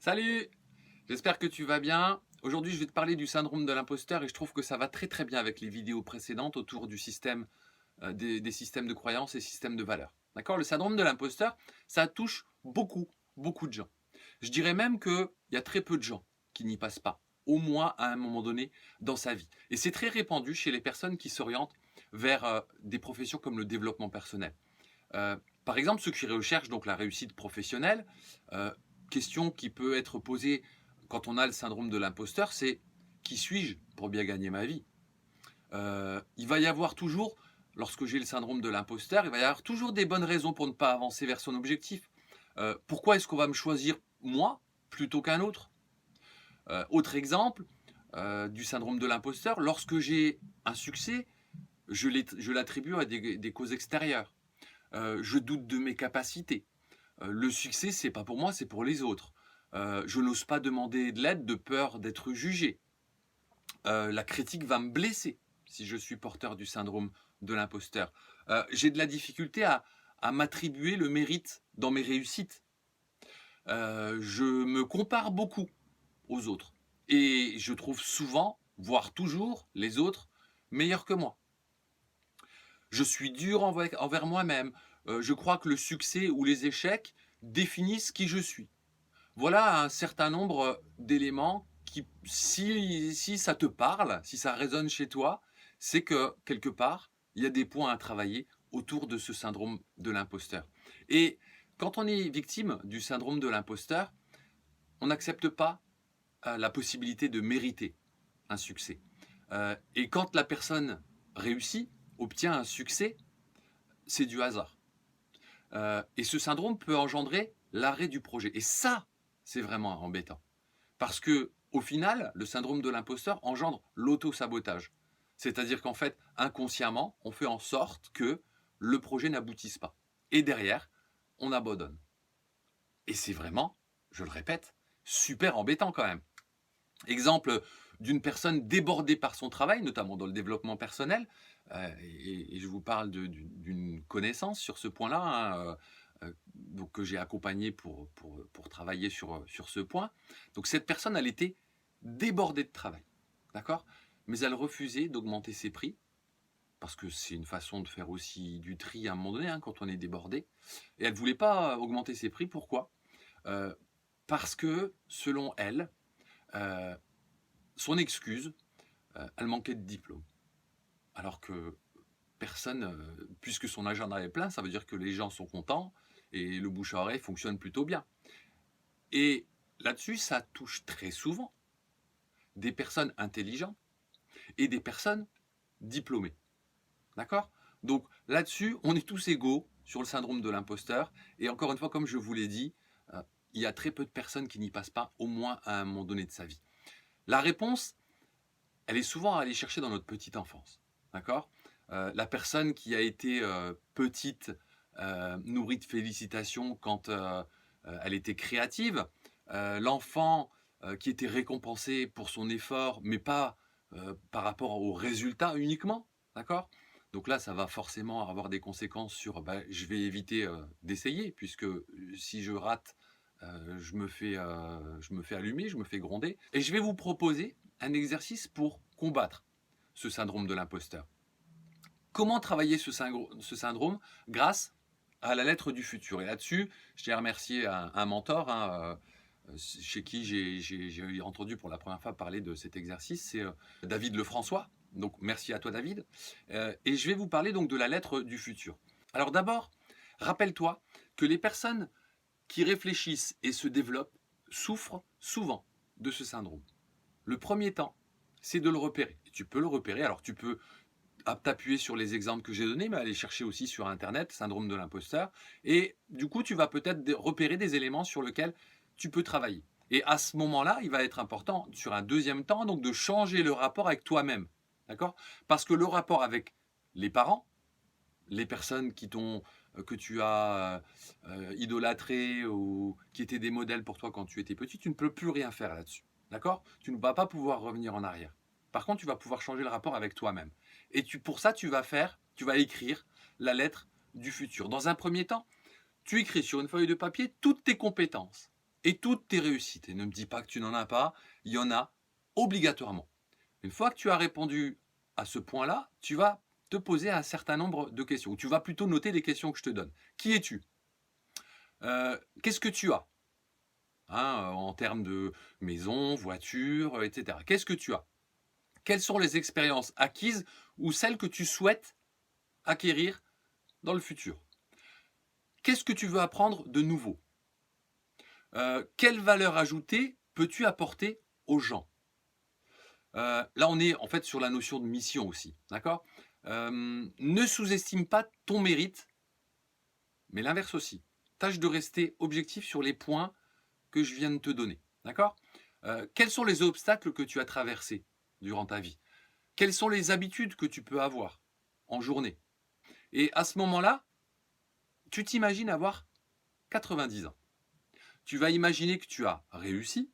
Salut! J'espère que tu vas bien. Aujourd'hui, je vais te parler du syndrome de l'imposteur et je trouve que ça va très très bien avec les vidéos précédentes autour du système, des systèmes de croyances et systèmes de valeurs. D'accord? Le syndrome de l'imposteur, ça touche beaucoup de gens. Je dirais même qu'il y a très peu de gens qui n'y passent pas, au moins à un moment donné dans sa vie. Et c'est très répandu chez les personnes qui s'orientent vers des professions comme le développement personnel. Euh, Par exemple, ceux qui recherchent donc la réussite professionnelle, euh, question qui peut être posée quand on a le syndrome de l'imposteur, c'est qui suis-je pour bien gagner ma vie? Il va y avoir toujours, lorsque j'ai le syndrome de l'imposteur, il va y avoir toujours des bonnes raisons pour ne pas avancer vers son objectif. Pourquoi est-ce qu'on va me choisir moi plutôt qu'un autre? Autre exemple du syndrome de l'imposteur, lorsque j'ai un succès, je l'attribue à des causes extérieures. Je doute de mes capacités. Le succès, c'est pas pour moi, c'est pour les autres. Je n'ose pas demander de l'aide de peur d'être jugé. La critique va me blesser si je suis porteur du syndrome de l'imposteur. J'ai de la difficulté à m'attribuer le mérite dans mes réussites. Je me compare beaucoup aux autres. Et je trouve souvent, voire toujours, les autres meilleurs que moi. Je suis dur envers moi-même. Je crois que le succès ou les échecs définissent qui je suis. Voilà un certain nombre d'éléments qui, si ça te parle, si ça résonne chez toi, c'est que quelque part, il y a des points à travailler autour de ce syndrome de l'imposteur. Et quand on est victime du syndrome de l'imposteur, on n'accepte pas la possibilité de mériter un succès. Et quand la personne réussit, obtient un succès, c'est du hasard. Et ce syndrome peut engendrer l'arrêt du projet. Et ça, c'est vraiment embêtant. Parce que, au final, le syndrome de l'imposteur engendre l'auto-sabotage. C'est-à-dire qu'en fait, inconsciemment, on fait en sorte que le projet n'aboutisse pas. Et derrière, on abandonne. Et c'est vraiment, je le répète, super embêtant quand même. Exemple d'une personne débordée par son travail, notamment dans le développement personnel, et je vous parle d'une connaissance sur ce point-là, hein, donc que j'ai accompagné pour travailler sur ce point. Donc cette personne, elle était débordée de travail, d'accord? Mais elle refusait d'augmenter ses prix, parce que c'est une façon de faire aussi du tri à un moment donné, hein, quand on est débordé. Et elle ne voulait pas augmenter ses prix, pourquoi? Euh, Parce que, selon elle, euh, son excuse, elle manquait de diplôme. Alors que personne, puisque son agenda est plein, ça veut dire que les gens sont contents et le bouche à oreille fonctionne plutôt bien. Et là-dessus, ça touche très souvent des personnes intelligentes et des personnes diplômées. D'accord? Donc là-dessus, on est tous égaux sur le syndrome de l'imposteur. Et encore une fois, comme je vous l'ai dit, il y a très peu de personnes qui n'y passent pas, au moins à un moment donné de sa vie. La réponse, elle est souvent à aller chercher dans notre petite enfance. D'accord? La personne qui a été petite, nourrie de félicitations quand elle était créative, l'enfant qui était récompensé pour son effort, mais pas par rapport aux résultats uniquement. D'accord? Donc là, ça va forcément avoir des conséquences sur je vais éviter d'essayer, puisque si je rate, je me fais allumer, je me fais gronder. Et je vais vous proposer un exercice pour combattre ce syndrome de l'imposteur. Comment travailler ce syndrome? Grâce à la lettre du futur. Et là-dessus, je tiens à remercier un mentor, hein, chez qui j'ai entendu pour la première fois parler de cet exercice, c'est David Lefrançois. Donc merci à toi David. Et je vais vous parler donc de la lettre du futur. Alors d'abord, rappelle-toi que les personnes qui réfléchissent et se développent souffrent souvent de ce syndrome. Le premier temps, c'est de le repérer. Et tu peux le repérer, alors tu peux t'appuyer sur les exemples que j'ai donnés, mais aller chercher aussi sur Internet, syndrome de l'imposteur. Et du coup, tu vas peut-être repérer des éléments sur lesquels tu peux travailler. Et à ce moment-là, il va être important, sur un deuxième temps, donc de changer le rapport avec toi-même. D'accord? Parce que le rapport avec les parents, les personnes que tu as idolâtrées ou qui étaient des modèles pour toi quand tu étais petit, tu ne peux plus rien faire là-dessus. D'accord? Tu ne vas pas pouvoir revenir en arrière. Par contre, tu vas pouvoir changer le rapport avec toi-même. Et pour ça, tu vas écrire la lettre du futur. Dans un premier temps, tu écris sur une feuille de papier toutes tes compétences. et toutes tes réussites. Et ne me dis pas que tu n'en as pas, il y en a obligatoirement. Une fois que tu as répondu à ce point-là, tu vas te poser un certain nombre de questions. Tu vas plutôt noter les questions que je te donne. Qui es-tu? Qu'est-ce que tu as? En termes de maison, voiture, etc. Qu'est-ce que tu as? Quelles sont les expériences acquises ou celles que tu souhaites acquérir dans le futur? Qu'est-ce que tu veux apprendre de nouveau? Quelle valeur ajoutée peux-tu apporter aux gens? Là, on est en fait sur la notion de mission aussi, d'accord? Ne sous-estime pas ton mérite, mais l'inverse aussi. Tâche de rester objectif sur les points que je viens de te donner, d'accord? Quels sont les obstacles que tu as traversés durant ta vie? Quelles sont les habitudes que tu peux avoir en journée? Et à ce moment-là, tu t'imagines avoir 90 ans. Tu vas imaginer que tu as réussi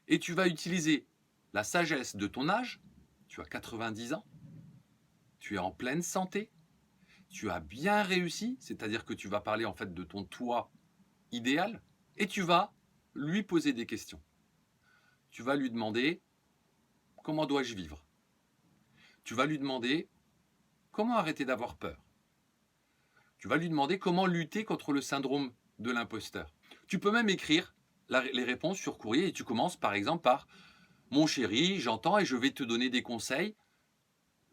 et tu vas utiliser la sagesse de ton âge. Tu as 90 ans, tu es en pleine santé, tu as bien réussi, c'est-à-dire que tu vas parler en fait de ton toi idéal et tu vas lui poser des questions. Tu vas lui demander comment dois-je vivre? Tu vas lui demander comment arrêter d'avoir peur? Tu vas lui demander comment lutter contre le syndrome de l'imposteur. Tu peux même écrire les réponses sur courrier et tu commences par exemple par mon chéri, j'entends et je vais te donner des conseils.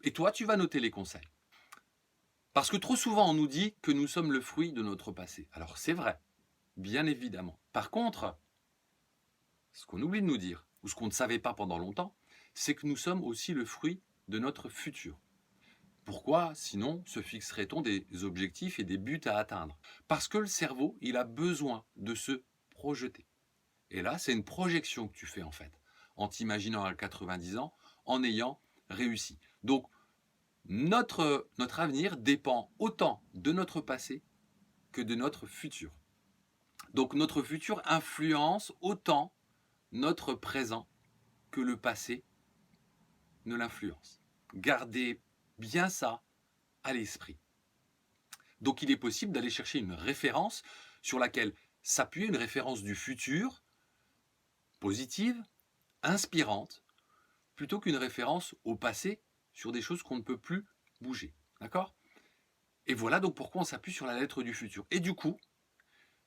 Et toi, tu vas noter les conseils. Parce que trop souvent, on nous dit que nous sommes le fruit de notre passé. Alors c'est vrai, bien évidemment. Par contre, ce qu'on oublie de nous dire, ou ce qu'on ne savait pas pendant longtemps, c'est que nous sommes aussi le fruit de notre futur. Pourquoi, sinon, se fixerait-on des objectifs et des buts à atteindre? Parce que le cerveau, il a besoin de se projeter. Et là, c'est une projection que tu fais en fait, en t'imaginant à 90 ans, en ayant réussi. Donc, notre avenir dépend autant de notre passé que de notre futur. Donc, notre futur influence autant notre présent que le passé ne l'influence. Gardez bien ça à l'esprit. Donc il est possible d'aller chercher une référence sur laquelle s'appuyer, une référence du futur, positive, inspirante, plutôt qu'une référence au passé sur des choses qu'on ne peut plus bouger. D'accord? Et voilà donc pourquoi on s'appuie sur la lettre du futur. Et du coup,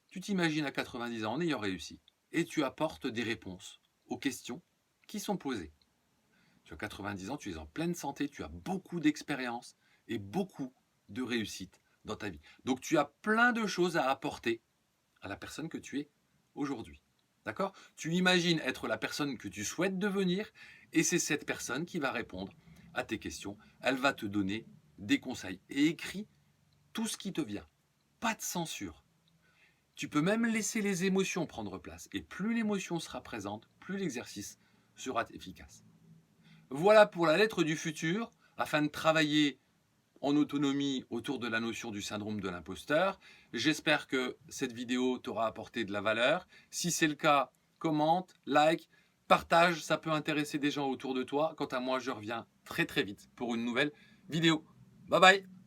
tu t'imagines à 90 ans en ayant réussi et tu apportes des réponses aux questions qui sont posées. Tu as 90 ans, tu es en pleine santé, tu as beaucoup d'expérience et beaucoup de réussite dans ta vie. Donc tu as plein de choses à apporter à la personne que tu es aujourd'hui. D'accord? Tu imagines être la personne que tu souhaites devenir et c'est cette personne qui va répondre à tes questions. Elle va te donner des conseils et écris tout ce qui te vient. Pas de censure. Tu peux même laisser les émotions prendre place. Et plus l'émotion sera présente, plus l'exercice sera efficace. Voilà pour la lettre du futur, afin de travailler en autonomie autour de la notion du syndrome de l'imposteur. J'espère que cette vidéo t'aura apporté de la valeur. Si c'est le cas, commente, like, partage, ça peut intéresser des gens autour de toi. Quant à moi, je reviens très très vite pour une nouvelle vidéo. Bye bye!